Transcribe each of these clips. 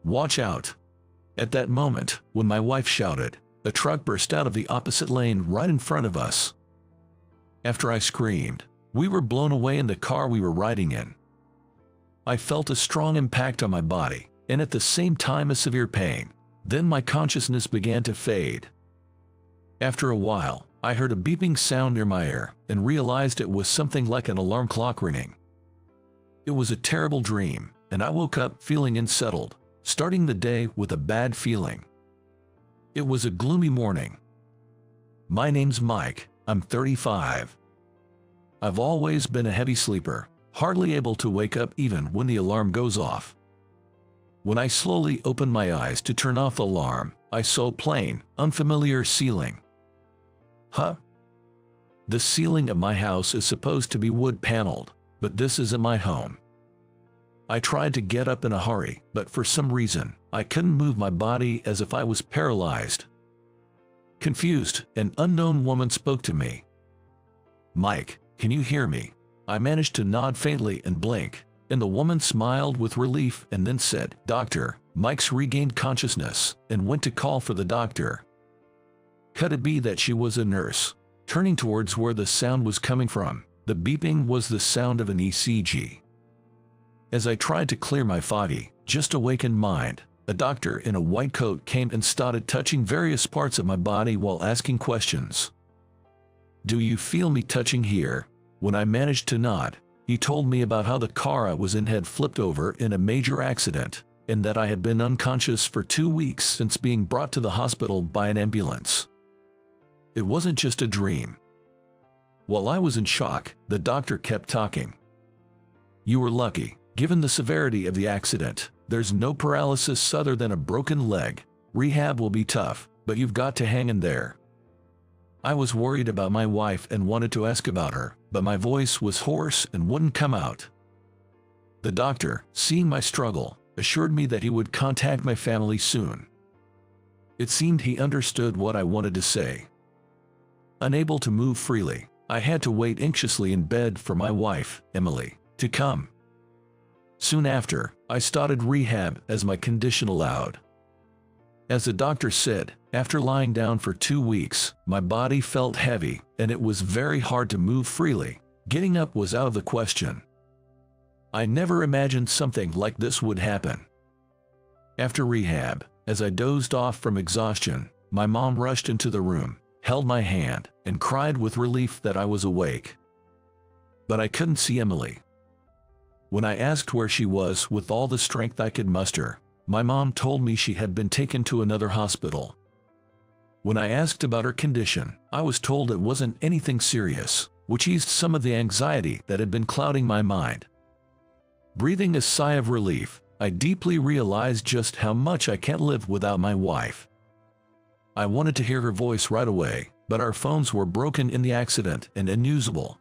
Watch out." At that moment, when my wife shouted, a truck burst out of the opposite lane right in front of us. After I screamed, we were blown away in the car we were riding in. I felt a strong impact on my body, and at the same time a severe pain. Then my consciousness began to fade. After a while, I heard a beeping sound near my ear and realized it was something like an alarm clock ringing. It was a terrible dream, and I woke up feeling unsettled, starting the day with a bad feeling. It was a gloomy morning. My name's Mike, I'm 35. I've always been a heavy sleeper, hardly able to wake up even when the alarm goes off. When I slowly opened my eyes to turn off the alarm, I saw a plain, unfamiliar ceiling. Huh? The ceiling of my house is supposed to be wood-paneled, but this isn't my home. I tried to get up in a hurry, but for some reason, I couldn't move my body as if I was paralyzed. Confused, an unknown woman spoke to me. "Mike, can you hear me?" I managed to nod faintly and blink, and the woman smiled with relief and then said, "Doctor, Mike's regained consciousness," and went to call for the doctor. Could it be that she was a nurse? Turning towards where the sound was coming from, the beeping was the sound of an ECG. As I tried to clear my foggy, just awakened mind, a doctor in a white coat came and started touching various parts of my body while asking questions. "Do you feel me touching here?" When I managed to nod, he told me about how the car I was in had flipped over in a major accident, and that I had been unconscious for 2 weeks since being brought to the hospital by an ambulance. It wasn't just a dream. While I was in shock, the doctor kept talking. "You were lucky. Given the severity of the accident, there's no paralysis other than a broken leg. Rehab will be tough, but you've got to hang in there." I was worried about my wife and wanted to ask about her, but my voice was hoarse and wouldn't come out. The doctor, seeing my struggle, assured me that he would contact my family soon. It seemed he understood what I wanted to say. Unable to move freely, I had to wait anxiously in bed for my wife, Emily, to come. Soon after, I started rehab as my condition allowed. As the doctor said, after lying down for 2 weeks, my body felt heavy, and it was very hard to move freely. Getting up was out of the question. I never imagined something like this would happen. After rehab, as I dozed off from exhaustion, my mom rushed into the room, held my hand, and cried with relief that I was awake. But I couldn't see Emily. When I asked where she was with all the strength I could muster, my mom told me she had been taken to another hospital. When I asked about her condition, I was told it wasn't anything serious, which eased some of the anxiety that had been clouding my mind. Breathing a sigh of relief, I deeply realized just how much I can't live without my wife. I wanted to hear her voice right away, but our phones were broken in the accident and unusable.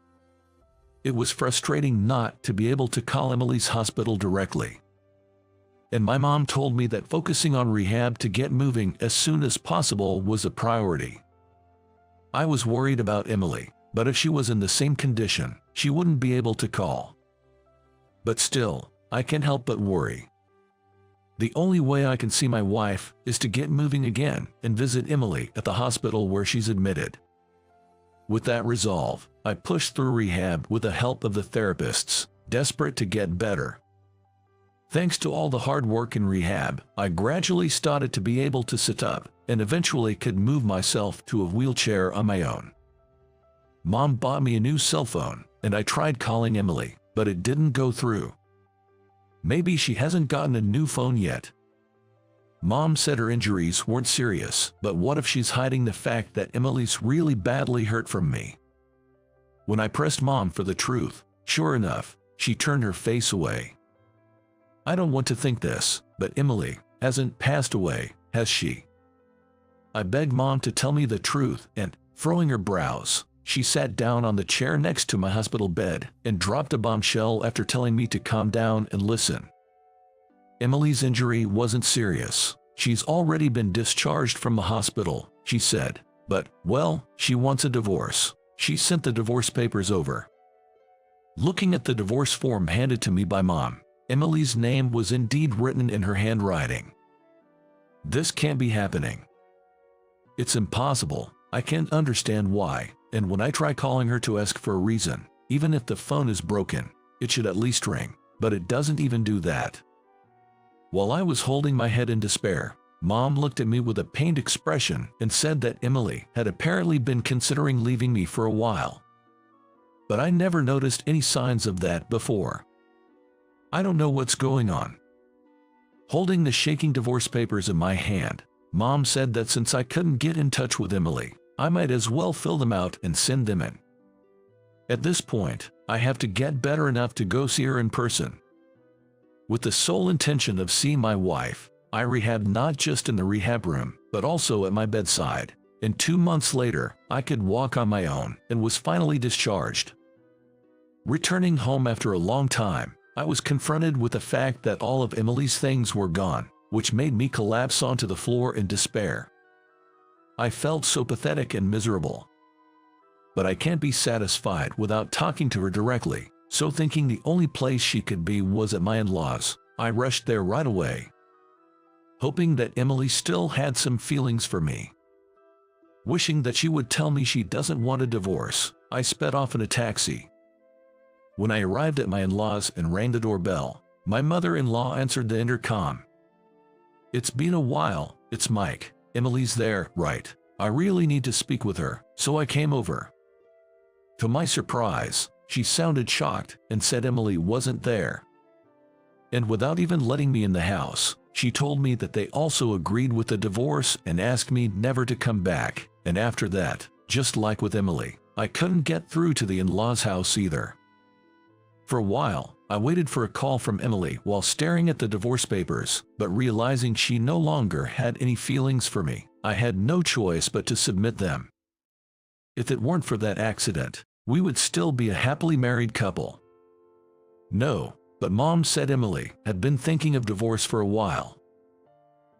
It was frustrating not to be able to call Emily's hospital directly. And my mom told me that focusing on rehab to get moving as soon as possible was a priority. I was worried about Emily, but if she was in the same condition, she wouldn't be able to call. But still, I can't help but worry. The only way I can see my wife is to get moving again and visit Emily at the hospital where she's admitted. With that resolve, I pushed through rehab with the help of the therapists, desperate to get better. Thanks to all the hard work in rehab, I gradually started to be able to sit up and eventually could move myself to a wheelchair on my own. Mom bought me a new cell phone, and I tried calling Emily, but it didn't go through. Maybe she hasn't gotten a new phone yet. Mom said her injuries weren't serious, but what if she's hiding the fact that Emily's really badly hurt from me? When I pressed Mom for the truth, sure enough, she turned her face away. I don't want to think this, but Emily hasn't passed away, has she? I begged Mom to tell me the truth, and, furrowing her brows, she sat down on the chair next to my hospital bed and dropped a bombshell after telling me to calm down and listen. Emily's injury wasn't serious. She's already been discharged from the hospital, she said. But, well, she wants a divorce. She sent the divorce papers over. Looking at the divorce form handed to me by Mom, Emily's name was indeed written in her handwriting. This can't be happening. It's impossible. I can't understand why, and when I try calling her to ask for a reason, even if the phone is broken, it should at least ring, but it doesn't even do that. While I was holding my head in despair, Mom looked at me with a pained expression and said that Emily had apparently been considering leaving me for a while. But I never noticed any signs of that before. I don't know what's going on. Holding the shaking divorce papers in my hand, Mom said that since I couldn't get in touch with Emily, I might as well fill them out and send them in. At this point, I have to get better enough to go see her in person. With the sole intention of seeing my wife, I rehabbed not just in the rehab room, but also at my bedside, and 2 months later, I could walk on my own and was finally discharged. Returning home after a long time, I was confronted with the fact that all of Emily's things were gone, which made me collapse onto the floor in despair. I felt so pathetic and miserable. But I can't be satisfied without talking to her directly, so thinking the only place she could be was at my in-laws, I rushed there right away, hoping that Emily still had some feelings for me. Wishing that she would tell me she doesn't want a divorce, I sped off in a taxi. When I arrived at my in-laws and rang the doorbell, my mother-in-law answered the intercom. "It's been a while, it's Mike. Emily's there, right? I really need to speak with her, so I came over." To my surprise, she sounded shocked and said Emily wasn't there. And without even letting me in the house, she told me that they also agreed with the divorce and asked me never to come back, and after that, just like with Emily, I couldn't get through to the in-laws' house either. For a while, I waited for a call from Emily while staring at the divorce papers, but realizing she no longer had any feelings for me, I had no choice but to submit them. If it weren't for that accident, we would still be a happily married couple. No, but Mom said Emily had been thinking of divorce for a while.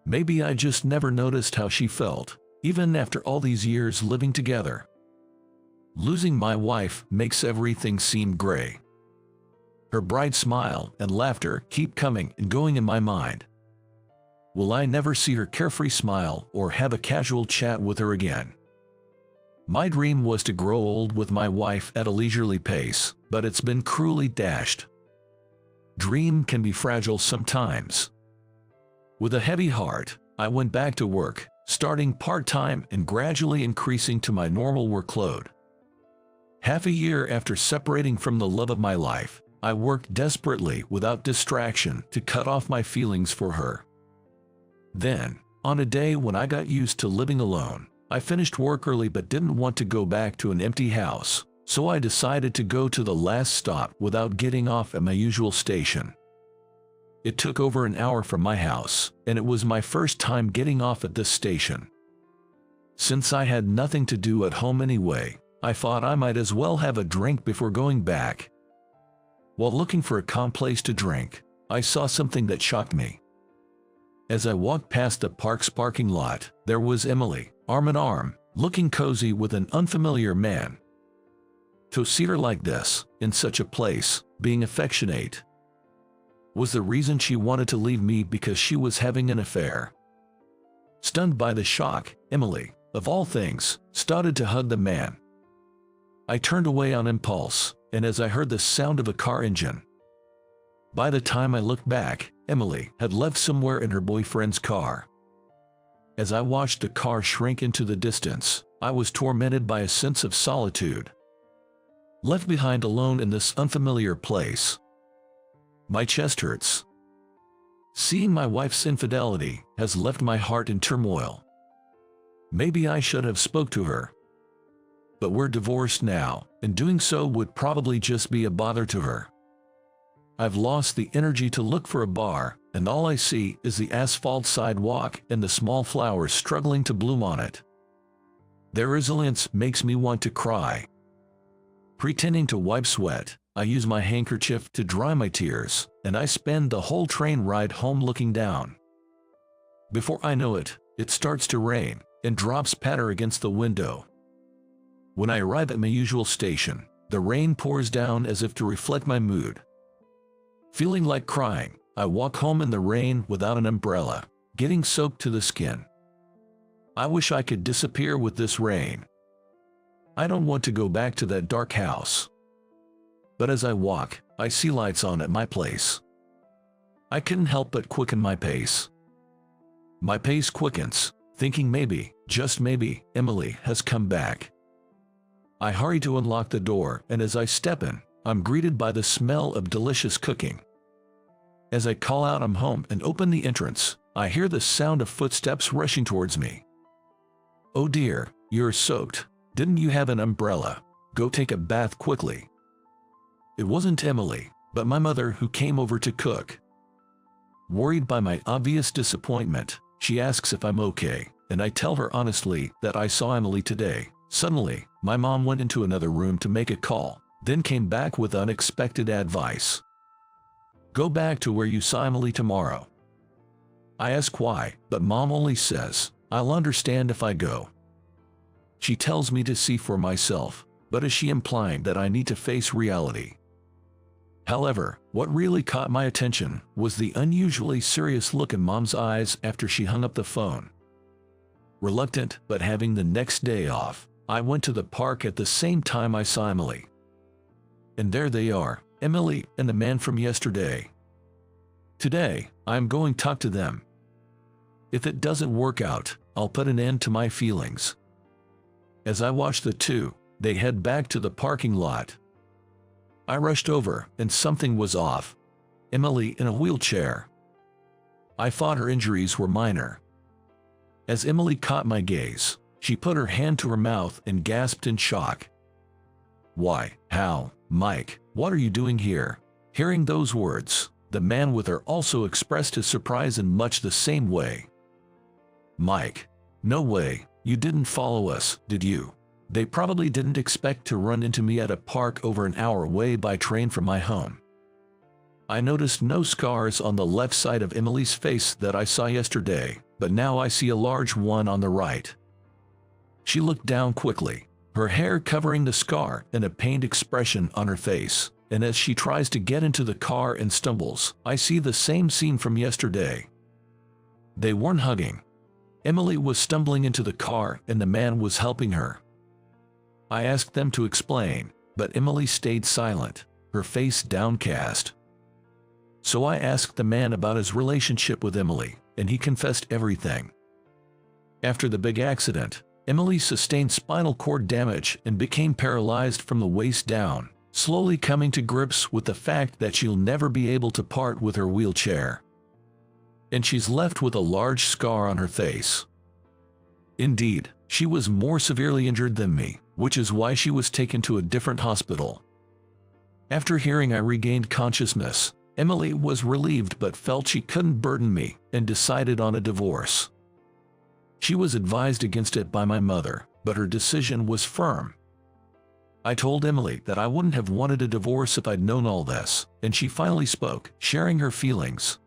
Maybe I just never noticed how she felt, even after all these years living together. Losing my wife makes everything seem gray. Her bright smile and laughter keep coming and going in my mind. Will I never see her carefree smile or have a casual chat with her again? My dream was to grow old with my wife at a leisurely pace, but it's been cruelly dashed. Dream can be fragile sometimes. With a heavy heart, I went back to work, starting part-time and gradually increasing to my normal workload. Half a year after separating from the love of my life, I worked desperately without distraction to cut off my feelings for her. Then, on a day when I got used to living alone, I finished work early but didn't want to go back to an empty house, so I decided to go to the last stop without getting off at my usual station. It took over an hour from my house, and it was my first time getting off at this station. Since I had nothing to do at home anyway, I thought I might as well have a drink before going back. While looking for a calm place to drink, I saw something that shocked me. As I walked past the park's parking lot, there was Emily, arm in arm, looking cozy with an unfamiliar man. To see her like this, in such a place, being affectionate. Was the reason she wanted to leave me because she was having an affair? Stunned by the shock, Emily, of all things, started to hug the man. I turned away on impulse, and as I heard the sound of a car engine. By the time I looked back, Emily had left somewhere in her boyfriend's car. As I watched the car shrink into the distance, I was tormented by a sense of solitude. Left behind alone in this unfamiliar place. My chest hurts. Seeing my wife's infidelity has left my heart in turmoil. Maybe I should have spoke to her. But we're divorced now, and doing so would probably just be a bother to her. I've lost the energy to look for a bar, and all I see is the asphalt sidewalk and the small flowers struggling to bloom on it. Their resilience makes me want to cry. Pretending to wipe sweat, I use my handkerchief to dry my tears, and I spend the whole train ride home looking down. Before I know it, it starts to rain, and drops patter against the window. When I arrive at my usual station, the rain pours down as if to reflect my mood. Feeling like crying, I walk home in the rain without an umbrella, getting soaked to the skin. I wish I could disappear with this rain. I don't want to go back to that dark house. But as I walk, I see lights on at my place. I couldn't help but quicken my pace. My pace quickens, thinking maybe, just maybe, Emily has come back. I hurry to unlock the door, and as I step in, I'm greeted by the smell of delicious cooking. As I call out I'm home and open the entrance, I hear the sound of footsteps rushing towards me. Oh dear, you're soaked. Didn't you have an umbrella? Go take a bath quickly. It wasn't Emily, but my mother who came over to cook. Worried by my obvious disappointment, she asks if I'm okay, and I tell her honestly that I saw Emily today. Suddenly, my mom went into another room to make a call, then came back with unexpected advice. Go back to where you saw Emily tomorrow. I ask why, but Mom only says, I'll understand if I go. She tells me to see for myself, but is she implying that I need to face reality? However, what really caught my attention was the unusually serious look in Mom's eyes after she hung up the phone. Reluctant but having the next day off, I went to the park at the same time I saw Emily. And there they are, Emily and the man from yesterday. Today, I'm going to talk to them. If it doesn't work out, I'll put an end to my feelings. As I watch the two, they head back to the parking lot. I rushed over, and something was off. Emily in a wheelchair. I thought her injuries were minor. As Emily caught my gaze, she put her hand to her mouth and gasped in shock. Why, how, Mike, what are you doing here? Hearing those words, the man with her also expressed his surprise in much the same way. Mike, no way, you didn't follow us, did you? They probably didn't expect to run into me at a park over an hour away by train from my home. I noticed no scars on the left side of Emily's face that I saw yesterday, but now I see a large one on the right. She looked down quickly, her hair covering the scar and a pained expression on her face, and as she tries to get into the car and stumbles, I see the same scene from yesterday. They weren't hugging. Emily was stumbling into the car and the man was helping her. I asked them to explain, but Emily stayed silent, her face downcast. So I asked the man about his relationship with Emily, and he confessed everything. After the big accident, Emily sustained spinal cord damage and became paralyzed from the waist down, slowly coming to grips with the fact that she'll never be able to part with her wheelchair. And she's left with a large scar on her face. Indeed, she was more severely injured than me, which is why she was taken to a different hospital. After hearing I regained consciousness, Emily was relieved but felt she couldn't burden me and decided on a divorce. She was advised against it by my mother, but her decision was firm. I told Emily that I wouldn't have wanted a divorce if I'd known all this, and she finally spoke, sharing her feelings.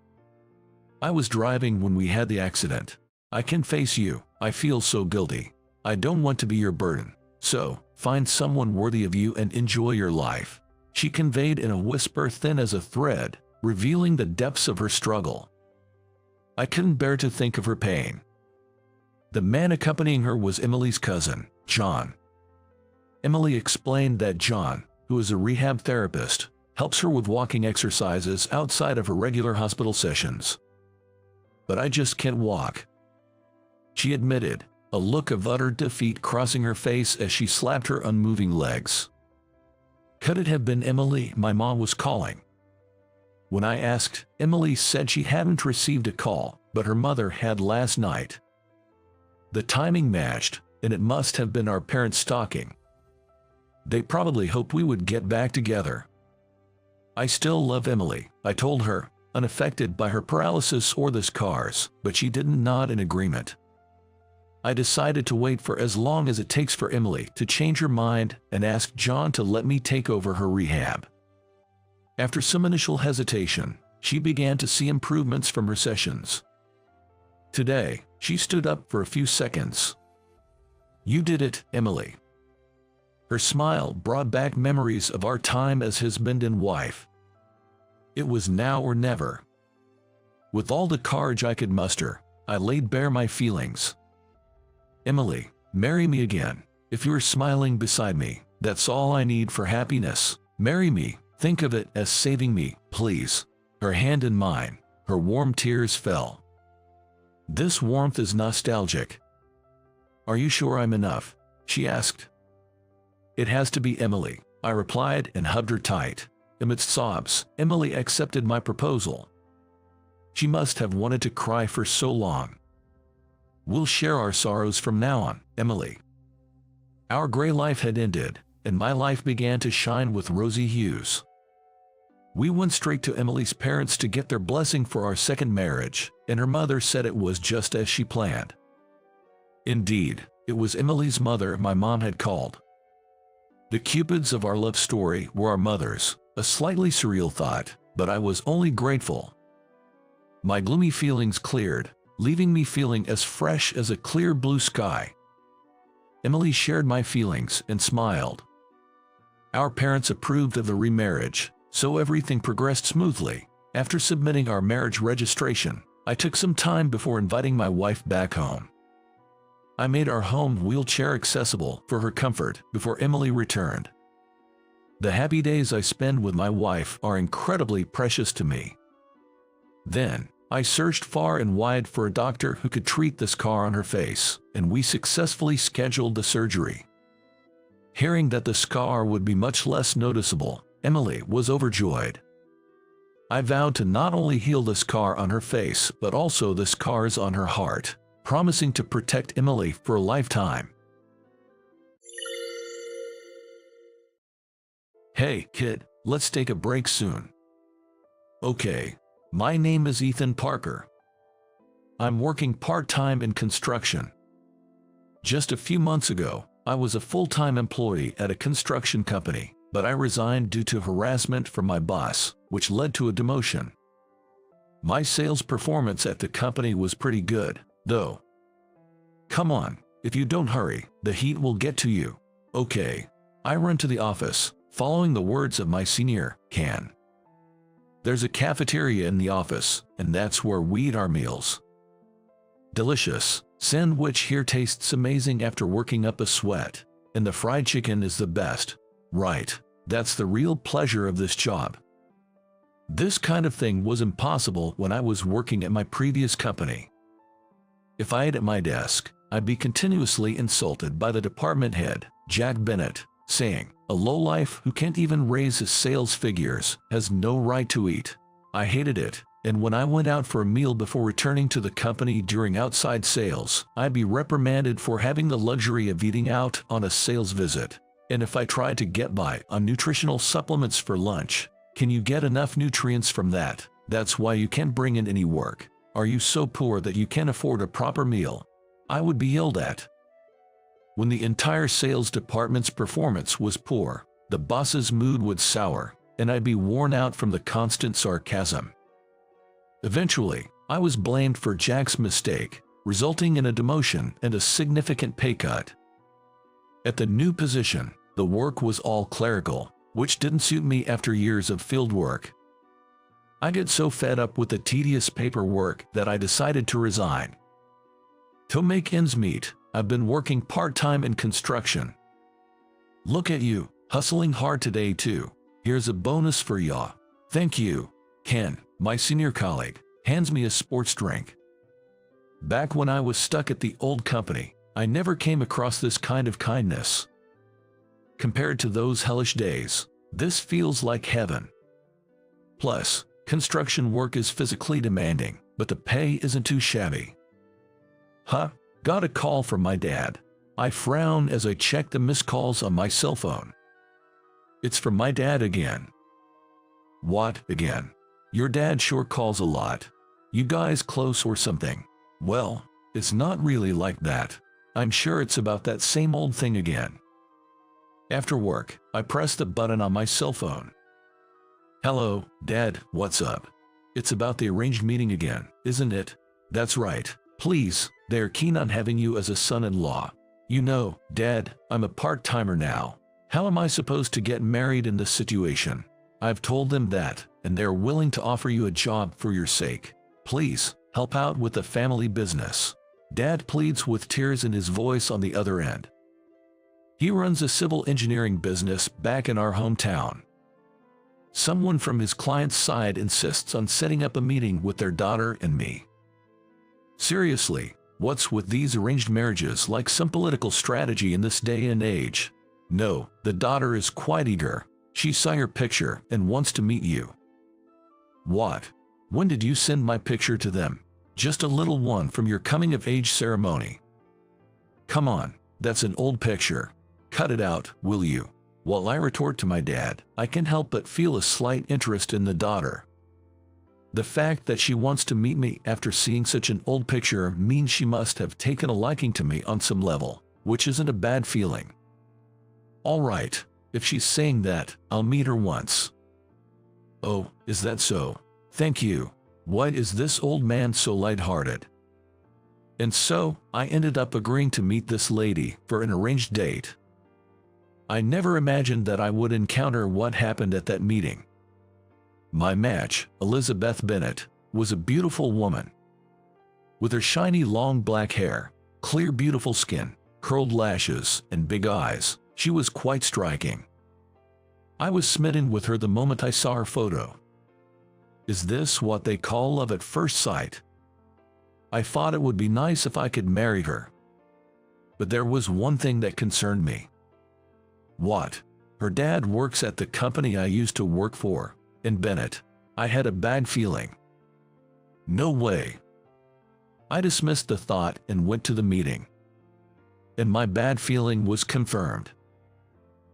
I was driving when we had the accident. I can face you, I feel so guilty. I don't want to be your burden. So, find someone worthy of you and enjoy your life. She conveyed in a whisper thin as a thread, revealing the depths of her struggle. I couldn't bear to think of her pain. The man accompanying her was Emily's cousin, John. Emily explained that John, who is a rehab therapist, helps her with walking exercises outside of her regular hospital sessions. But I just can't walk, she admitted, a look of utter defeat crossing her face as she slapped her unmoving legs. Could it have been Emily my mom was calling? When I asked, Emily said she hadn't received a call, but her mother had last night. The timing matched, and it must have been our parents talking. They probably hoped we would get back together. I still love Emily, I told her, unaffected by her paralysis or the scars, but she didn't nod in agreement. I decided to wait for as long as it takes for Emily to change her mind and asked John to let me take over her rehab. After some initial hesitation, she began to see improvements from her sessions. Today, she stood up for a few seconds. You did it, Emily. Her smile brought back memories of our time as husband and wife. It was now or never. With all the courage I could muster, I laid bare my feelings. Emily, marry me again. If you're smiling beside me, that's all I need for happiness. Marry me. Think of it as saving me, please. Her hand in mine. Her warm tears fell. This warmth is nostalgic. Are you sure I'm enough? She asked. It has to be, Emily, I replied and hugged her tight. Amidst sobs, Emily accepted my proposal. She must have wanted to cry for so long. We'll share our sorrows from now on, Emily. Our gray life had ended, and my life began to shine with rosy hues. We went straight to Emily's parents to get their blessing for our second marriage, and her mother said it was just as she planned. Indeed, it was Emily's mother my mom had called. The cupids of our love story were our mothers, a slightly surreal thought, but I was only grateful. My gloomy feelings cleared, leaving me feeling as fresh as a clear blue sky. Emily shared my feelings and smiled. Our parents approved of the remarriage, so everything progressed smoothly. After submitting our marriage registration, I took some time before inviting my wife back home. I made our home wheelchair accessible for her comfort before Emily returned. The happy days I spend with my wife are incredibly precious to me. Then, I searched far and wide for a doctor who could treat the scar on her face, and we successfully scheduled the surgery. Hearing that the scar would be much less noticeable, Emily was overjoyed. I vowed to not only heal the scar on her face but also the scars on her heart, promising to protect Emily for a lifetime. Hey, kid, let's take a break soon. Okay. My name is Ethan Parker. I'm working part-time in construction. Just a few months ago, I was a full-time employee at a construction company, but I resigned due to harassment from my boss, which led to a demotion. My sales performance at the company was pretty good, though. Come on, if you don't hurry, the heat will get to you. Okay. I run to the office, following the words of my senior, Ken. There's a cafeteria in the office, and that's where we eat our meals. Delicious. Sandwich here tastes amazing after working up a sweat, and the fried chicken is the best. Right, that's the real pleasure of this job. This kind of thing was impossible when I was working at my previous company. If I ate at my desk, I'd be continuously insulted by the department head, Jack Bennett, saying, "A lowlife who can't even raise his sales figures has no right to eat." I hated it, and when I went out for a meal before returning to the company during outside sales, I'd be reprimanded for having the luxury of eating out on a sales visit. And if I tried to get by on nutritional supplements for lunch, can you get enough nutrients from that? That's why you can't bring in any work. Are you so poor that you can't afford a proper meal? I would be yelled at. When the entire sales department's performance was poor, the boss's mood would sour, and I'd be worn out from the constant sarcasm. Eventually, I was blamed for Jack's mistake, resulting in a demotion and a significant pay cut. At the new position, the work was all clerical, which didn't suit me after years of field work. I get so fed up with the tedious paperwork that I decided to resign. To make ends meet, I've been working part-time in construction. Look at you, hustling hard today too. Here's a bonus for ya. Thank you. Ken, my senior colleague, hands me a sports drink. Back when I was stuck at the old company, I never came across this kind of kindness. Compared to those hellish days, this feels like heaven. Plus, construction work is physically demanding, but the pay isn't too shabby. Huh? Got a call from my dad. I frown as I check the missed calls on my cell phone. It's from my dad again. What, again? Your dad sure calls a lot. You guys close or something? Well, it's not really like that. I'm sure it's about that same old thing again. After work, I press the button on my cell phone. Hello, Dad, what's up? It's about the arranged meeting again, isn't it? That's right. Please, they're keen on having you as a son-in-law. You know, Dad, I'm a part-timer now. How am I supposed to get married in this situation? I've told them that, and they're willing to offer you a job for your sake. Please, help out with the family business. Dad pleads with tears in his voice on the other end. He runs a civil engineering business back in our hometown. Someone from his client's side insists on setting up a meeting with their daughter and me. Seriously, what's with these arranged marriages like some political strategy in this day and age? No, the daughter is quite eager. She saw your picture and wants to meet you. What? When did you send my picture to them? Just a little one from your coming-of-age ceremony. Come on, that's an old picture. Cut it out, will you? While I retort to my dad, I can't help but feel a slight interest in the daughter. The fact that she wants to meet me after seeing such an old picture means she must have taken a liking to me on some level, which isn't a bad feeling. All right, if she's saying that, I'll meet her once. Oh, is that so? Thank you. Why is this old man so lighthearted? And so, I ended up agreeing to meet this lady for an arranged date. I never imagined that I would encounter what happened at that meeting. My match, Elizabeth Bennett, was a beautiful woman. With her shiny long black hair, clear beautiful skin, curled lashes, and big eyes, she was quite striking. I was smitten with her the moment I saw her photo. Is this what they call love at first sight? I thought it would be nice if I could marry her. But there was one thing that concerned me. What? Her dad works at the company I used to work for, in Bennett. I had a bad feeling. No way. I dismissed the thought and went to the meeting. And my bad feeling was confirmed.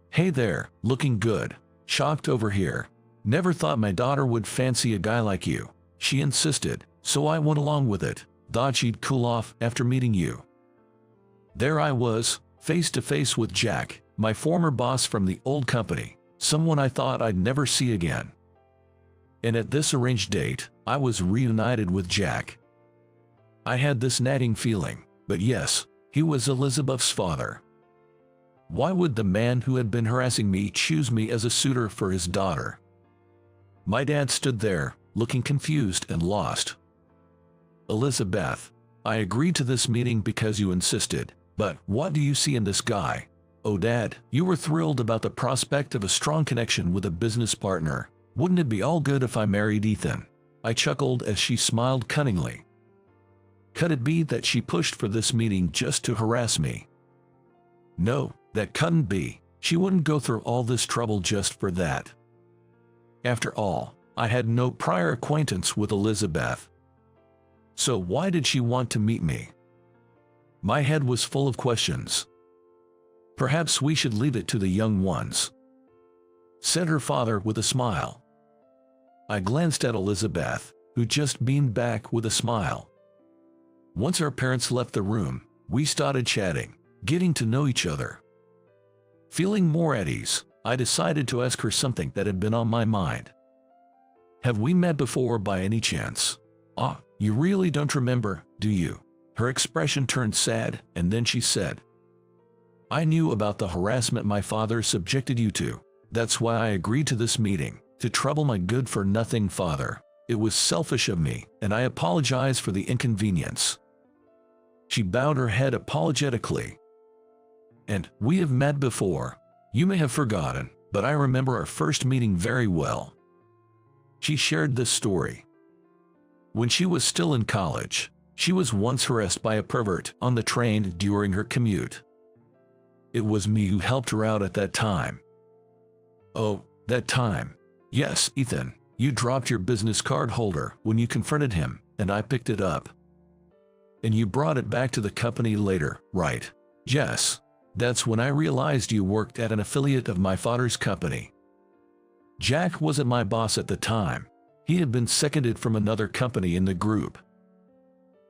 Hey there, looking good. Shocked over here. Never thought my daughter would fancy a guy like you. She insisted, so I went along with it. Thought she'd cool off after meeting you. There I was, face to face with Jack, my former boss from the old company, someone I thought I'd never see again. And at this arranged date, I was reunited with Jack. I had this nagging feeling, but yes, he was Elizabeth's father. Why would the man who had been harassing me choose me as a suitor for his daughter? My dad stood there, looking confused and lost. Elizabeth, I agreed to this meeting because you insisted, but what do you see in this guy? Oh Dad, you were thrilled about the prospect of a strong connection with a business partner. Wouldn't it be all good if I married Ethan? I chuckled as she smiled cunningly. Could it be that she pushed for this meeting just to harass me? No, that couldn't be. She wouldn't go through all this trouble just for that. After all, I had no prior acquaintance with Elizabeth. So why did she want to meet me? My head was full of questions. Perhaps we should leave it to the young ones, said her father with a smile. I glanced at Elizabeth, who just beamed back with a smile. Once our parents left the room, we started chatting, getting to know each other. Feeling more at ease, I decided to ask her something that had been on my mind. Have we met before by any chance? Ah, you really don't remember, do you? Her expression turned sad, and then she said, I knew about the harassment my father subjected you to. That's why I agreed to this meeting, to trouble my good-for-nothing father. It was selfish of me, and I apologize for the inconvenience. She bowed her head apologetically. And we have met before. You may have forgotten, but I remember our first meeting very well. She shared this story. When she was still in college, she was once harassed by a pervert on the train during her commute. It was me who helped her out at that time. Oh, that time. Yes, Ethan, you dropped your business card holder when you confronted him, and I picked it up. And you brought it back to the company later, right? Yes. That's when I realized you worked at an affiliate of my father's company. Jack wasn't my boss at the time. He had been seconded from another company in the group.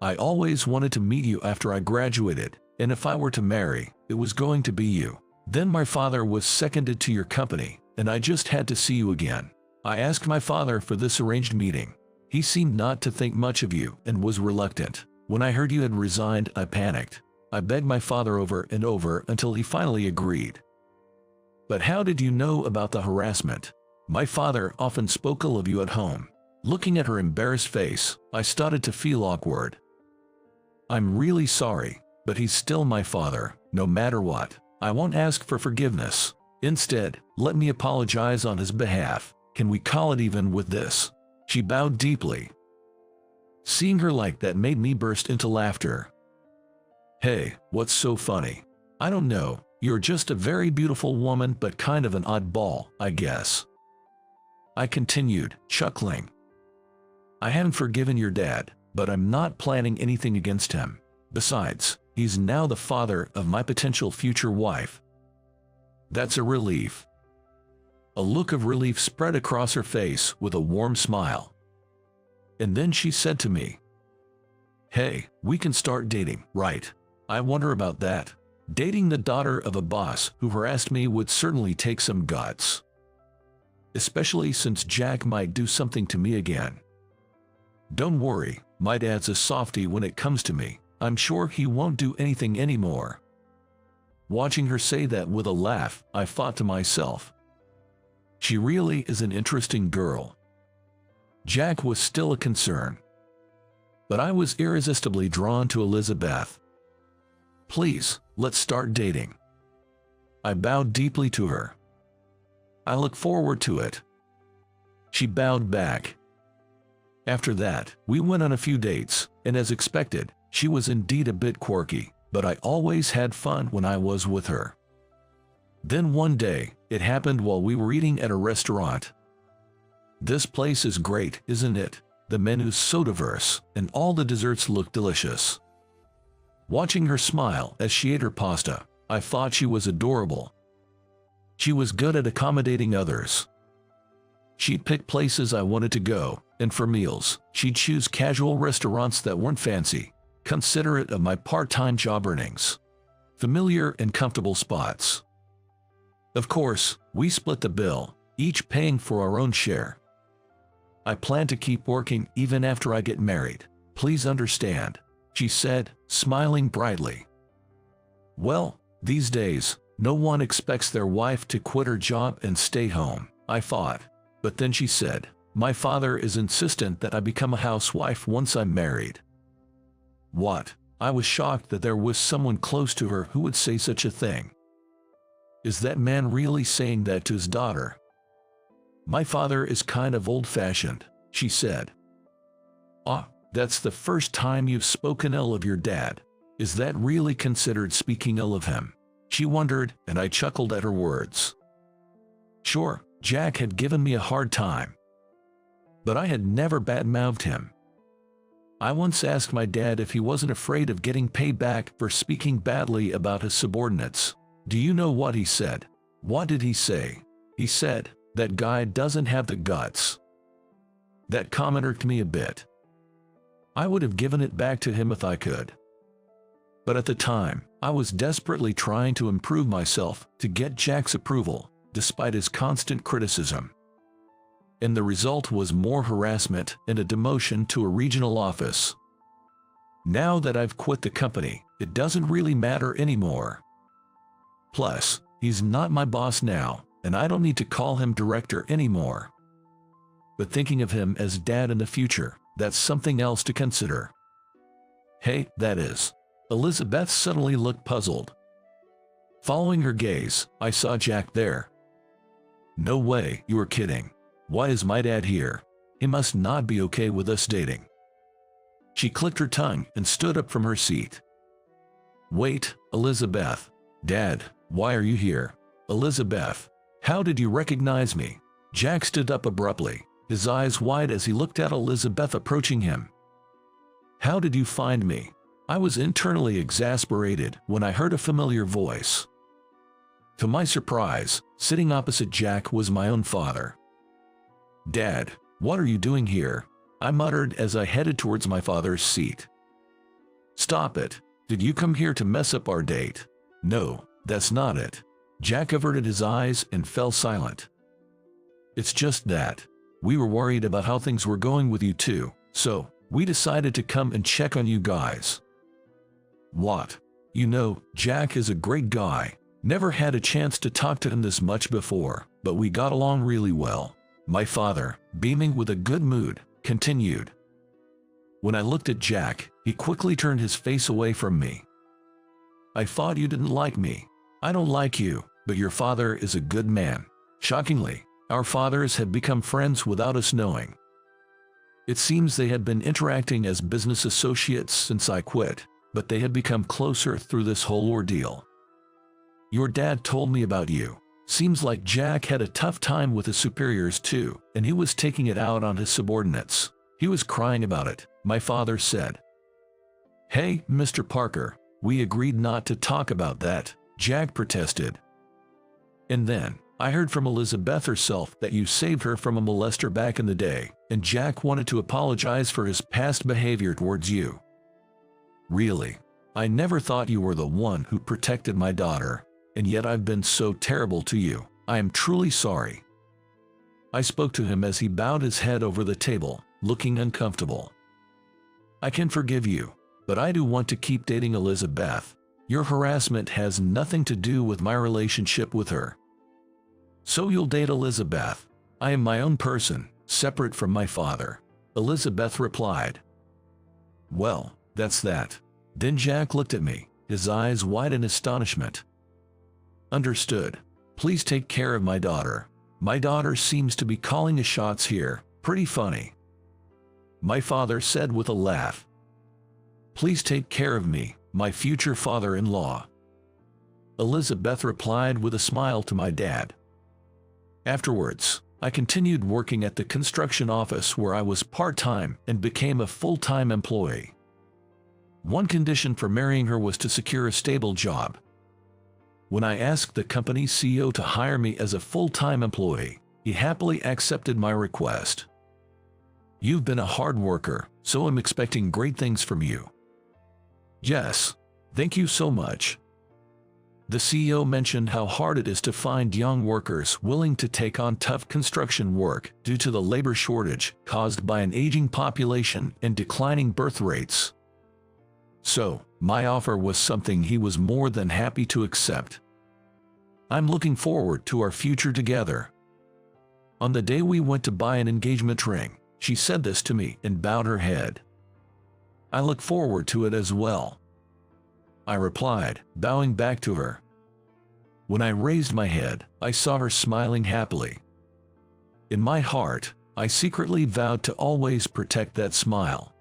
I always wanted to meet you after I graduated, and if I were to marry, it was going to be you. Then my father was seconded to your company, and I just had to see you again. I asked my father for this arranged meeting. He seemed not to think much of you and was reluctant. When I heard you had resigned, I panicked. I begged my father over and over until he finally agreed. But how did you know about the harassment? My father often spoke ill of you at home. Looking at her embarrassed face, I started to feel awkward. I'm really sorry, but he's still my father, no matter what. I won't ask for forgiveness. Instead, let me apologize on his behalf. Can we call it even with this? She bowed deeply. Seeing her like that made me burst into laughter. Hey, what's so funny? I don't know, you're just a very beautiful woman but kind of an oddball, I guess. I continued, chuckling. I haven't forgiven your dad, but I'm not planning anything against him. Besides, he's now the father of my potential future wife. That's a relief. A look of relief spread across her face with a warm smile. And then she said to me, "Hey, we can start dating, right? I wonder about that. Dating the daughter of a boss who harassed me would certainly take some guts. Especially since Jack might do something to me again. Don't worry, my dad's a softie when it comes to me. I'm sure he won't do anything anymore." Watching her say that with a laugh, I thought to myself, she really is an interesting girl. Jack was still a concern, but I was irresistibly drawn to Elizabeth. Please, let's start dating. I bowed deeply to her. I look forward to it. She bowed back. After that, we went on a few dates, and as expected, she was indeed a bit quirky, but I always had fun when I was with her. Then one day, it happened while we were eating at a restaurant. This place is great, isn't it? The menu's so diverse, and all the desserts look delicious. Watching her smile as she ate her pasta, I thought she was adorable. She was good at accommodating others. She'd pick places I wanted to go, and for meals, she'd choose casual restaurants that weren't fancy, considerate of my part-time job earnings. Familiar and comfortable spots. Of course, we split the bill, each paying for our own share. I plan to keep working even after I get married. Please understand, she said, smiling brightly. Well, these days, no one expects their wife to quit her job and stay home, I thought. But then she said, my father is insistent that I become a housewife once I'm married. What? I was shocked that there was someone close to her who would say such a thing. Is that man really saying that to his daughter? My father is kind of old-fashioned, she said. Ah, that's the first time you've spoken ill of your dad. Is that really considered speaking ill of him? She wondered, and I chuckled at her words. Sure, Jack had given me a hard time, but I had never bad-mouthed him. I once asked my dad if he wasn't afraid of getting paid back for speaking badly about his subordinates. Do you know what he said? What did he say? He said, that guy doesn't have the guts. That comment irked me a bit. I would have given it back to him if I could. But at the time, I was desperately trying to improve myself to get Jack's approval, despite his constant criticism. And the result was more harassment and a demotion to a regional office. Now that I've quit the company, it doesn't really matter anymore. Plus, he's not my boss now, and I don't need to call him director anymore. But thinking of him as dad in the future, that's something else to consider. Hey, that is. Elizabeth suddenly looked puzzled. Following her gaze, I saw Jack there. No way, you were kidding. Why is my dad here? He must not be okay with us dating. She clicked her tongue and stood up from her seat. Wait, Elizabeth. Dad, why are you here? Elizabeth, how did you recognize me? Jack stood up abruptly, his eyes wide as he looked at Elizabeth approaching him. How did you find me? I was internally exasperated when I heard a familiar voice. To my surprise, sitting opposite Jack was my own father. Dad, what are you doing here? I muttered as I headed towards my father's seat. Stop it. Did you come here to mess up our date? No, that's not it. Jack averted his eyes and fell silent. It's just that we were worried about how things were going with you two, so we decided to come and check on you guys. What? You know, Jack is a great guy. Never had a chance to talk to him this much before, but we got along really well. My father, beaming with a good mood, continued. When I looked at Jack, he quickly turned his face away from me. I thought you didn't like me. I don't like you, but your father is a good man. Shockingly, our fathers had become friends without us knowing. It seems they had been interacting as business associates since I quit, but they had become closer through this whole ordeal. Your dad told me about you. Seems like Jack had a tough time with his superiors too, and he was taking it out on his subordinates. He was crying about it, my father said. Hey, Mr. Parker, we agreed not to talk about that, Jack protested. And then, I heard from Elizabeth herself that you saved her from a molester back in the day, and Jack wanted to apologize for his past behavior towards you. Really? I never thought you were the one who protected my daughter, and yet I've been so terrible to you. I am truly sorry. I spoke to him as he bowed his head over the table, looking uncomfortable. I can forgive you, but I do want to keep dating Elizabeth. Your harassment has nothing to do with my relationship with her. So you'll date Elizabeth. I am my own person, separate from my father, Elizabeth replied. Well, that's that. Then Jack looked at me, his eyes wide in astonishment. Understood. Please take care of my daughter. My daughter seems to be calling the shots here. Pretty funny. My father said with a laugh. Please take care of me, my future father-in-law. Elizabeth replied with a smile to my dad. Afterwards, I continued working at the construction office where I was part-time and became a full-time employee. One condition for marrying her was to secure a stable job. When I asked the company's CEO to hire me as a full-time employee, he happily accepted my request. You've been a hard worker, so I'm expecting great things from you. Yes, thank you so much. The CEO mentioned how hard it is to find young workers willing to take on tough construction work due to the labor shortage caused by an aging population and declining birth rates. So, my offer was something he was more than happy to accept. I'm looking forward to our future together. On the day we went to buy an engagement ring, she said this to me and bowed her head. I look forward to it as well, I replied, bowing back to her. When I raised my head, I saw her smiling happily. In my heart, I secretly vowed to always protect that smile.